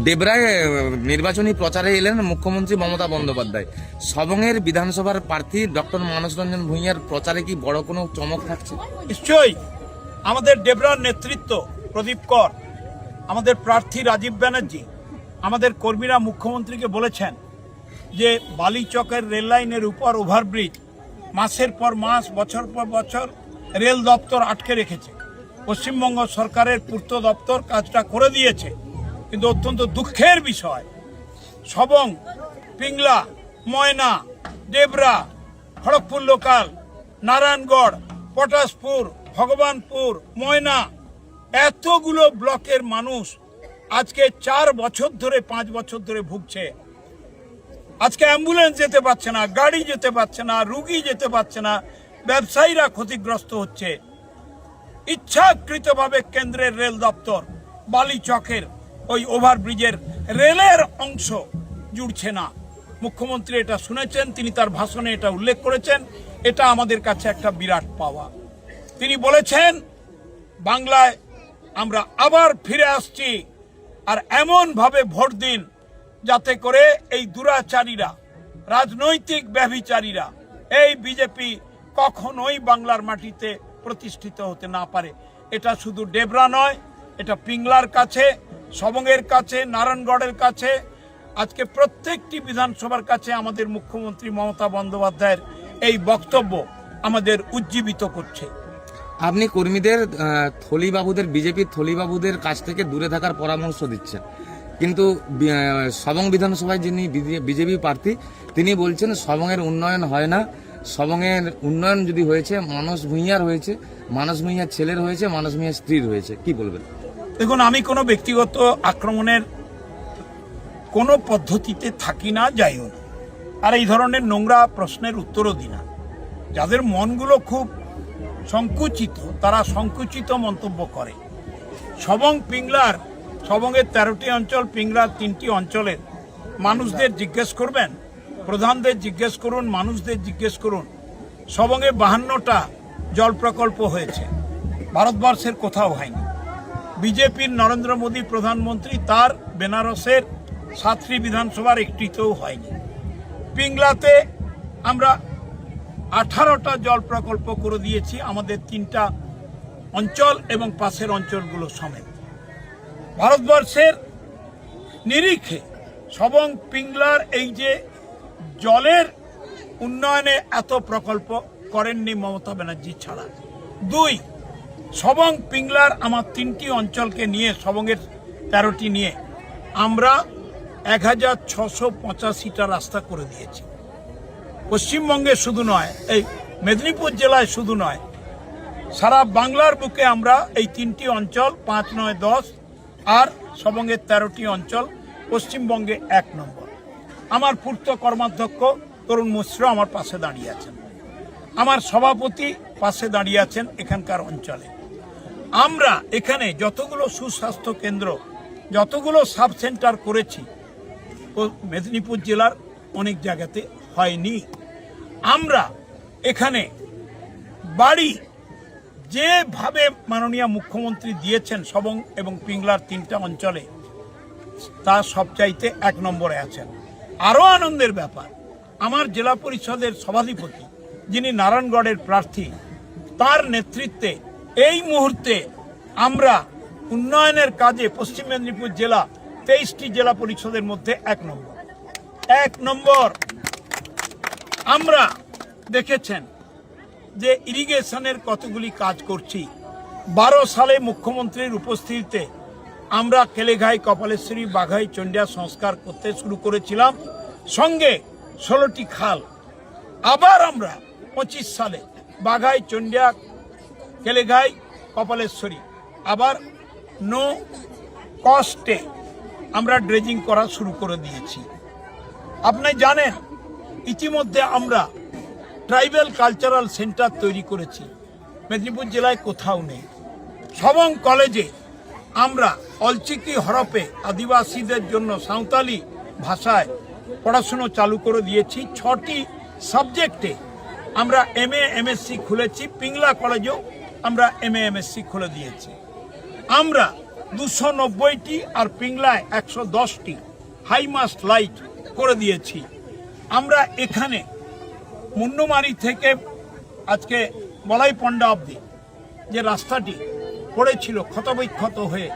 ডেবরায় নির্বাচনী প্রচারে এলেন মুখ্যমন্ত্রী মমতা বন্দ্যোপাধ্যায়। সবংয়ের বিধানসভার প্রার্থী ডক্টর মানস রঞ্জন ভূঁইয়ার প্রচারে কি বড় কোনো চমক থাকছে? নিশ্চয়ই। আমাদের ডেবরার নেতৃত্ব প্রদীপ কর, আমাদের প্রার্থী রাজীব ব্যানার্জি, আমাদের কর্মীরা মুখ্যমন্ত্রীকে বলেছেন যে বালিচকের রেল লাইনের উপর ওভারব্রিজ মাসের পর মাস, বছর পর বছর রেল দপ্তর আটকে রেখেছে। পশ্চিমবঙ্গ সরকারের পূর্ত দপ্তর কাজটা করে দিয়েছে, কিন্তু অত্যন্ত দুঃখের বিষয় সবং, পিংলা, ময়না, ডেবরা, খড়গপুর লোকাল, নারায়ণগড়, পটাশপুর, ভগবানপুর, ময়না, এতগুলো ব্লকের মানুষ আজকে 4 বছর ধরে 5 বছর ধরে ভুগছে। আজকে অ্যাম্বুলেন্স যেতে পারছে না, গাড়ি যেতে পারছে না, রুগী যেতে পারছে না, ব্যবসায়ীরা ক্ষতিগ্রস্ত হচ্ছে। ইচ্ছাকৃতভাবে কেন্দ্রের রেল দপ্তর বালিচকের ওই ওভারব্রিজের রেলের অংশ জুড়ছে না। মুখ্যমন্ত্রী এটা শুনেছেন, তিনি তার ভাষণে এটা উল্লেখ করেছেন। এটা আমাদের কাছে একটা বিরাট পাওয়া। তিনি বলেছেন বাংলায় আমরা আবার ফিরে আসছি, আর এমনভাবে ভোট দিন যাতে করে এই দুরাচারীরা, রাজনৈতিক ব্যভিচারীরা, এই বিজেপি কখনোই বাংলার মাটিতে প্রতিষ্ঠিত হতে না পারে। এটা শুধু ডেবরা নয়, এটা পিংলার কাছে, সবংয়ের কাছে, নারায়ণগড়ের কাছে, আজকে প্রত্যেকটি বিধানসভার কাছে আমাদের মুখ্যমন্ত্রী মমতা বন্দ্যোপাধ্যায়ের এই বক্তব্য আমাদের উজ্জীবিত করছে। আপনি কর্মীদের থলিবাবুদের, বিজেপির থলিবাবুদের কাছ থেকে দূরে থাকার পরামর্শ দিচ্ছেন, কিন্তু সবং বিধানসভায় যিনি বিজেপি প্রার্থী তিনি বলছেন সবংয়ের উন্নয়ন হয় না। সবংয়ের উন্নয়ন যদি হয়েছে মানস ভূঁইয়ার হয়েছে, মানস ভূঁইয়ার ছেলের হয়েছে, মানস ভূঁইয়ার স্ত্রীর হয়েছে। কি বলবেন? দেখুন, আমি কোনো ব্যক্তিগত আক্রমণের কোনো পদ্ধতিতে থাকি না, যাইও না, আর এই ধরনের নোংরা প্রশ্নের উত্তরও দিই না। যাদের মনগুলো খুব সংকুচিত তারা সংকুচিত মন্তব্য করে। সবং পিংলার, সবংয়ের 13টি অঞ্চল, পিংলার 3টি অঞ্চলের মানুষদের জিজ্ঞেস করবেন, প্রধানদের জিজ্ঞেস করুন, মানুষদের জিজ্ঞেস করুন। সবংয়ে 52টা জল প্রকল্প হয়েছে, ভারতবর্ষের কোথাও হয়নি। বিজেপির নরেন্দ্র মোদী প্রধানমন্ত্রী, তার বেনারসের 7টি বিধানসভার একটিতেও হয়নি। পিংলাতে আমরা 18টা জল প্রকল্প করে দিয়েছি, আমাদের 3টা অঞ্চল এবং পাশের অঞ্চলগুলো সমেত। ভারতবর্ষের নিরিখে সবং পিংলার এই যে জলের উন্নয়নে এত প্রকল্প করেননি মমতা ব্যানার্জি ছাড়া। 2, সবং পিংলার আমার 3টি অঞ্চলকে নিয়ে, সবংয়ের 13টি নিয়ে আমরা 1685টা রাস্তা করে দিয়েছি। পশ্চিমবঙ্গে শুধু নয়, এই মেদিনীপুর জেলায় শুধু নয়, সারা বাংলার বুকে আমরা এই 3টি অঞ্চল 5, 9, 10 আর সবংয়ের 13টি অঞ্চল পশ্চিমবঙ্গে 1 নম্বর। আমার পূর্ত কর্মাধ্যক্ষ তরুণ মিশ্র আমার পাশে দাঁড়িয়ে আছেন, আমার সভাপতি পাশে দাঁড়িয়ে আছেন এখানকার অঞ্চলে। আমরা এখানে যতগুলো সুস্বাস্থ্য কেন্দ্র, যতগুলো সাব সেন্টার করেছি, মেদিনীপুর জেলার অনেক জায়গাতে হয়নি। আমরা এখানে বাড়ি যেভাবে মাননীয় মুখ্যমন্ত্রী দিয়েছেন সবং এবং পিংলার 3টা অঞ্চলে, তা সবচাইতে 1 নম্বরে আছেন। আরও আনন্দের ব্যাপার, আমার জেলা পরিষদের সভাধিপতি যিনি নারায়ণগড়ের প্রার্থী, তার নেতৃত্বে এই মুহূর্তে আমরা উন্নয়নের কাজে পশ্চিম মেদিনীপুর জেলা 23টি জেলা পরিষদের মধ্যে 1 নম্বর। 1 নম্বর। আমরা দেখেছেন যে ইরিগেশনের কতগুলি কাজ করছি। 12 সালে মুখ্যমন্ত্রীর উপস্থিতিতে আমরা কেলেঘাই, কপালেশ্বরী, বাঘাই, চন্ডিয়া সংস্কার করতে শুরু করেছিলাম, সঙ্গে 16টি খাল। আবার আমরা 25 সালে বাঘাই, চন্ডিয়া, কেলেঘাই, কপালেশ্বরী আবার নো কস্টে আমরা ড্রেজিং করা শুরু করে দিয়েছি। আপনি জানেন ইতিমধ্যে আমরা ট্রাইবাল কালচারাল সেন্টার তৈরি করেছি, মেদিনীপুর জেলায় কোথাও নেই। সবং কলেজে আমরা অলচিকি হরপে আদিবাসীদের জন্য সাঁওতালি ভাষায় পড়াশুনো চালু করে দিয়েছি। 6টি সাবজেক্টে আমরা MA MSc খুলেছি। পিংলা কলেজেও আমরা MA MSc খুলে দিয়েছি। আমরা 290টি আর পিংলায় 110টি হাইমাস্ট লাইট করে দিয়েছি। আমরা এখানে মুন্ডুমারি থেকে আজকে বলাইপন্ডা অবধি যে রাস্তাটি পড়েছিল ক্ষতবিক্ষত হয়ে,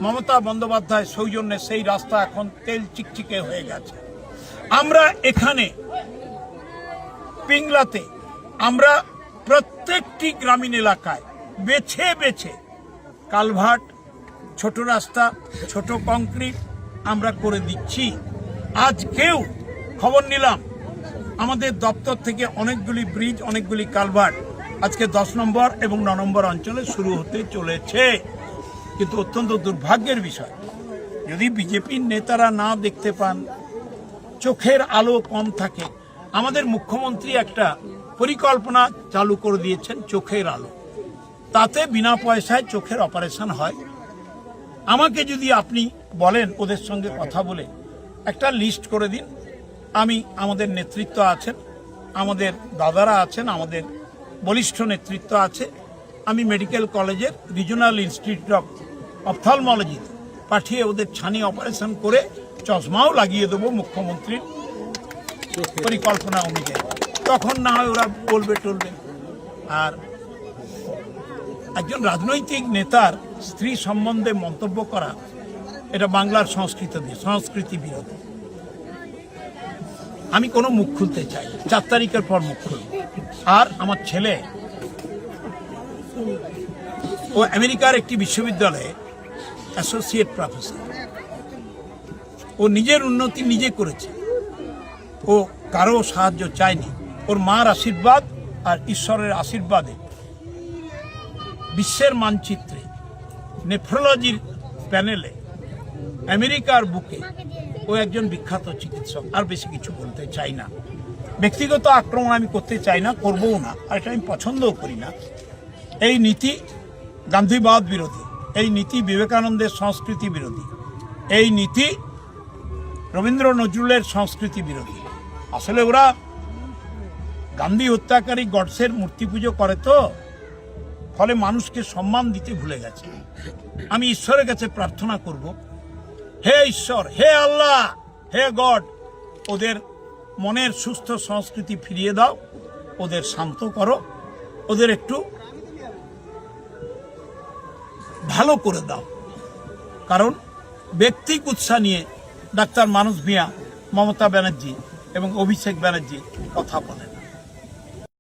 মমতা বন্দ্যোপাধ্যায় সৌজন্যে সেই রাস্তা এখন তেল চিকচিকে হয়ে গেছে। আমরা এখানে পিংলাতে আমরা প্রত্যেকটি গ্রামীণ এলাকায় বেছে বেছে কালভার্ট, ছোট রাস্তা, ছোট কংক্রিট আমরা করে দিচ্ছি। আজকেও খবর নিলাম আমাদের দপ্তর থেকে অনেকগুলি ব্রিজ, অনেকগুলি কালভার্ট আজকে 10 নম্বর এবং 9 নম্বর অঞ্চলে শুরু হতে চলেছে। কিন্তু অত্যন্ত দুর্ভাগ্যের বিষয়, যদি বিজেপির নেতারা না দেখতে পান, চোখের আলো কম থাকে, আমাদের মুখ্যমন্ত্রী একটা পরিকল্পনা চালু করে দিয়েছেন চোখের আলো, তাতে বিনা পয়সায় চোখের অপারেশন হয়। আমাকে যদি আপনি বলেন ওদের সঙ্গে কথা বলে একটা লিস্ট করে দিন, আমি, আমাদের নেতৃত্ব আছেন, আমাদের দাদারা আছেন, আমাদের বলিষ্ঠ নেতৃত্ব আছে, আমি মেডিকেল কলেজের রিজনাল ইনস্টিটিউট অফ অপথলমোলজি পাঠিয়ে ওদের ছানি অপারেশন করে চশমাও লাগিয়ে দেবো মুখ্যমন্ত্রীর পরিকল্পনা অনুযায়ী। তখন না হয় ওরা বলবে টলবে। আর একজন রাজনৈতিক নেতার স্ত্রী সম্বন্ধে মন্তব্য করা, এটা বাংলার সংস্কৃতি বিরোধী। আমি কোনো মুখ খুলতে চাই, 4 তারিখের পর মুখ খুলব। আর আমার ছেলে, ও আমেরিকার একটি বিশ্ববিদ্যালয়ে অ্যাসোসিয়েট প্রফেসর, ও নিজের উন্নতি নিজে করেছে, ও কারো সাহায্য চায়নি। ওর মার আশীর্বাদ আর ঈশ্বরের আশীর্বাদে বিশ্বের মানচিত্রে, নেফ্রোলজির প্যানেলে, আমেরিকার বুকে ও একজন বিখ্যাত চিকিৎসক। আর বেশি কিছু বলতে চাই না। ব্যক্তিগত আক্রমণ আমি করতে চাই না, করবও না, আর এটা আমি পছন্দও করি না। এই নীতি গান্ধীবাদ বিরোধী, এই নীতি বিবেকানন্দের সংস্কৃতি বিরোধী, এই নীতি রবীন্দ্র নজরুলের সংস্কৃতি বিরোধী। আসলে ওরা গান্ধী হত্যাকারী গডসের মূর্তি পুজো করে, তো ফলে মানুষকে সম্মান দিতে ভুলে গেছে। আমি ঈশ্বরের কাছে প্রার্থনা করব, হে ঈশ্বর, হে আল্লাহ, হে গড, ওদের মনের সুস্থ সংস্কৃতি ফিরিয়ে দাও, ওদের শান্ত করো, ওদের একটু ভালো করে দাও। কারণ ব্যক্তি কুৎসা নিয়ে ডাক্তার মানস ভূঁইয়া, মমতা ব্যানার্জি এবং অভিষেক ব্যানার্জি কথা বলেন।